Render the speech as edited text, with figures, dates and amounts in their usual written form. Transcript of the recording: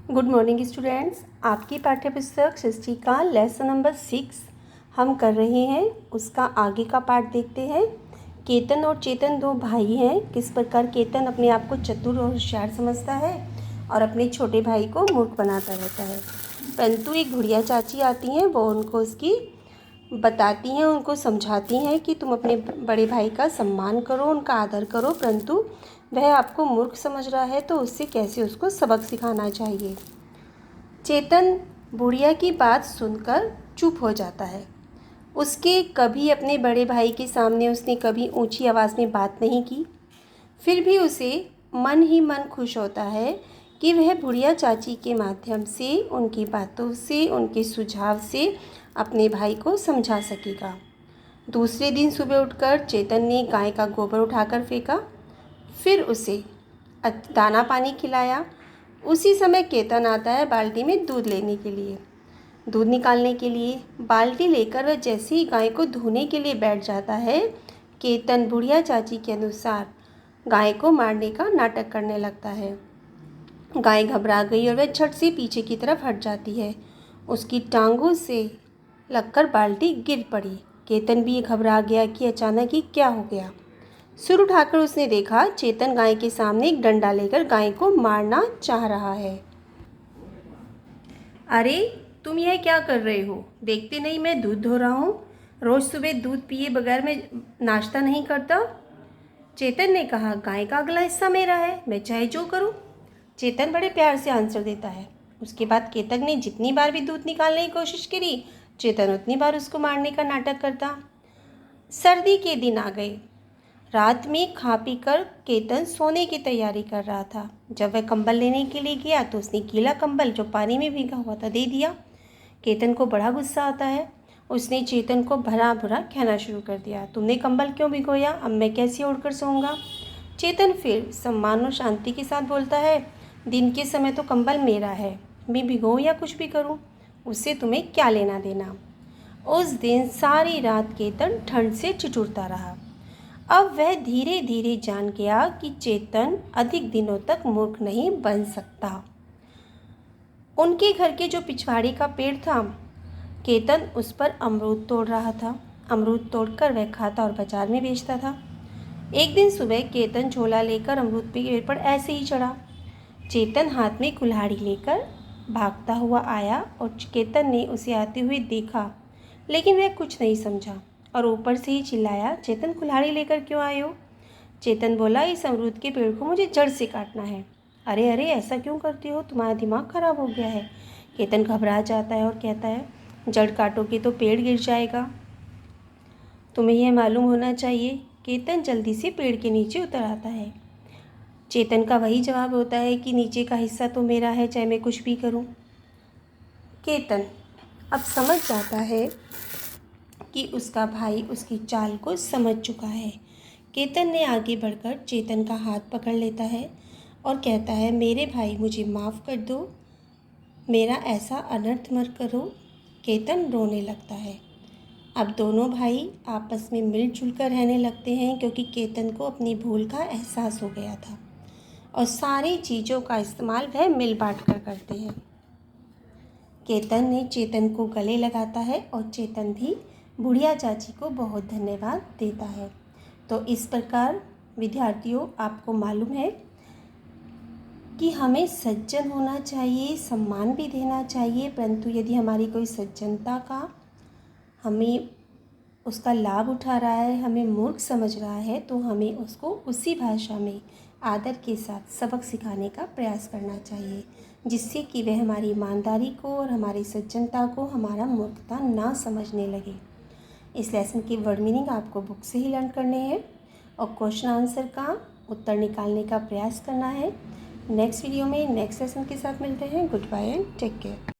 Good morning students. आपकी पाठ्य पुस्तक सृष्टि का लेसन नंबर 6 हम कर रहे हैं। उसका आगे का पार्ट देखते हैं। केतन और चेतन दो भाई हैं। किस प्रकार केतन अपने आप को चतुर और होशियार समझता है और अपने छोटे भाई को मूर्ख बनाता रहता है। परंतु एक बुढ़िया चाची आती हैं, वो उनको उसकी बताती हैं, उनको समझाती हैं कि तुम अपने बड़े भाई का सम्मान करो, उनका आदर करो, परंतु वह आपको मूर्ख समझ रहा है तो उससे कैसे उसको सबक सिखाना चाहिए। चेतन बुढ़िया की बात सुनकर चुप हो जाता है। उसके कभी अपने बड़े भाई के सामने उसने कभी ऊंची आवाज़ में बात नहीं की। फिर भी उसे मन ही मन खुश होता है कि वह बुढ़िया चाची के माध्यम से, उनकी बातों से, उनके सुझाव से अपने भाई को समझा सकेगा। दूसरे दिन सुबह उठकर चेतन ने गाय का गोबर उठाकर फेंका, फिर उसे दाना पानी खिलाया। उसी समय केतन आता है बाल्टी में दूध लेने के लिए, दूध निकालने के लिए। बाल्टी लेकर वह जैसे ही गाय को धोने के लिए बैठ जाता है, केतन बुढ़िया चाची के अनुसार गाय को मारने का नाटक करने लगता है। गाय घबरा गई और वह झट से पीछे की तरफ हट जाती है। उसकी टांगों से लगकर बाल्टी गिर पड़ी। केतन भी घबरा गया कि अचानक ही क्या हो गया। सिर उठाकर उसने देखा चेतन गाय के सामने एक डंडा लेकर गाय को मारना चाह रहा है। अरे तुम यह क्या कर रहे हो? देखते नहीं मैं दूध धो रहा हूँ। रोज सुबह दूध पिए बगैर मैं नाश्ता नहीं करता। चेतन ने कहा, गाय का अगला हिस्सा मेरा है, मैं चाहे जो करूँ। चेतन बड़े प्यार से आंसर देता है। उसके बाद केतन ने जितनी बार भी दूध निकालने की कोशिश करी, चेतन उतनी बार उसको मारने का नाटक करता। सर्दी के दिन आ गए। रात में खा पी कर केतन सोने की तैयारी कर रहा था। जब वह कंबल लेने के लिए गया तो उसने गीला कंबल जो पानी में भीगा हुआ था दे दिया। केतन को बड़ा गुस्सा आता है। उसने चेतन को भला बुरा कहना शुरू कर दिया, तुमने कंबल क्यों भिगोया? अब मैं कैसे ओढ़कर सोऊंगा? चेतन फिर सम्मान और शांति के साथ बोलता है, दिन के समय तो कंबल मेरा है, मैं भिगोऊँ या कुछ भी करूँ, उससे तुम्हें क्या लेना देना। उस दिन सारी रात केतन ठंड से ठिठुरता रहा। अब वह धीरे धीरे जान गया कि चेतन अधिक दिनों तक मूर्ख नहीं बन सकता। उनके घर के जो पिछवाड़ी का पेड़ था, केतन उस पर अमरूद तोड़ रहा था। अमरूद तोड़कर वह खाता और बाजार में बेचता था। एक दिन सुबह केतन झोला लेकर अमरूद पेड़ पर ऐसे ही चढ़ा। चेतन हाथ में कुल्हाड़ी लेकर भागता हुआ आया और केतन ने उसे आते हुए देखा, लेकिन वह कुछ नहीं समझा और ऊपर से ही चिल्लाया, चेतन कुल्हाड़ी लेकर क्यों आए हो? चेतन बोला, इस अमरूद के पेड़ को मुझे जड़ से काटना है। अरे अरे ऐसा क्यों करती हो, तुम्हारा दिमाग खराब हो गया है। केतन घबरा जाता है और कहता है, जड़ काटोगे तो पेड़ गिर जाएगा, तुम्हें यह मालूम होना चाहिए। केतन जल्दी से पेड़ के नीचे उतर आता है। चेतन का वही जवाब होता है कि नीचे का हिस्सा तो मेरा है, चाहे मैं कुछ भी करूं। केतन अब समझ जाता है कि उसका भाई उसकी चाल को समझ चुका है। केतन ने आगे बढ़कर चेतन का हाथ पकड़ लेता है और कहता है, मेरे भाई मुझे माफ़ कर दो, मेरा ऐसा अनर्थ मत करो। केतन रोने लगता है। अब दोनों भाई आपस में मिलजुल कर रहने लगते हैं, क्योंकि केतन को अपनी भूल का एहसास हो गया था और सारी चीज़ों का इस्तेमाल वह मिल बांट कर करते हैं। केतन ने चेतन को गले लगाता है और चेतन भी बुढ़िया चाची को बहुत धन्यवाद देता है। तो इस प्रकार विद्यार्थियों, आपको मालूम है कि हमें सज्जन होना चाहिए, सम्मान भी देना चाहिए, परंतु यदि हमारी कोई सज्जनता का हमें उसका लाभ उठा रहा है, हमें मूर्ख समझ रहा है, तो हमें उसको उसी भाषा में आदर के साथ सबक सिखाने का प्रयास करना चाहिए, जिससे कि वह हमारी ईमानदारी को और हमारी सज्जनता को हमारा मूर्खता ना समझने लगे। इस लेसन की वर्ड मीनिंग आपको बुक से ही लर्न करने हैं और क्वेश्चन आंसर का उत्तर निकालने का प्रयास करना है। नेक्स्ट वीडियो में नेक्स्ट लेसन के साथ मिलते हैं। Good bye and take care.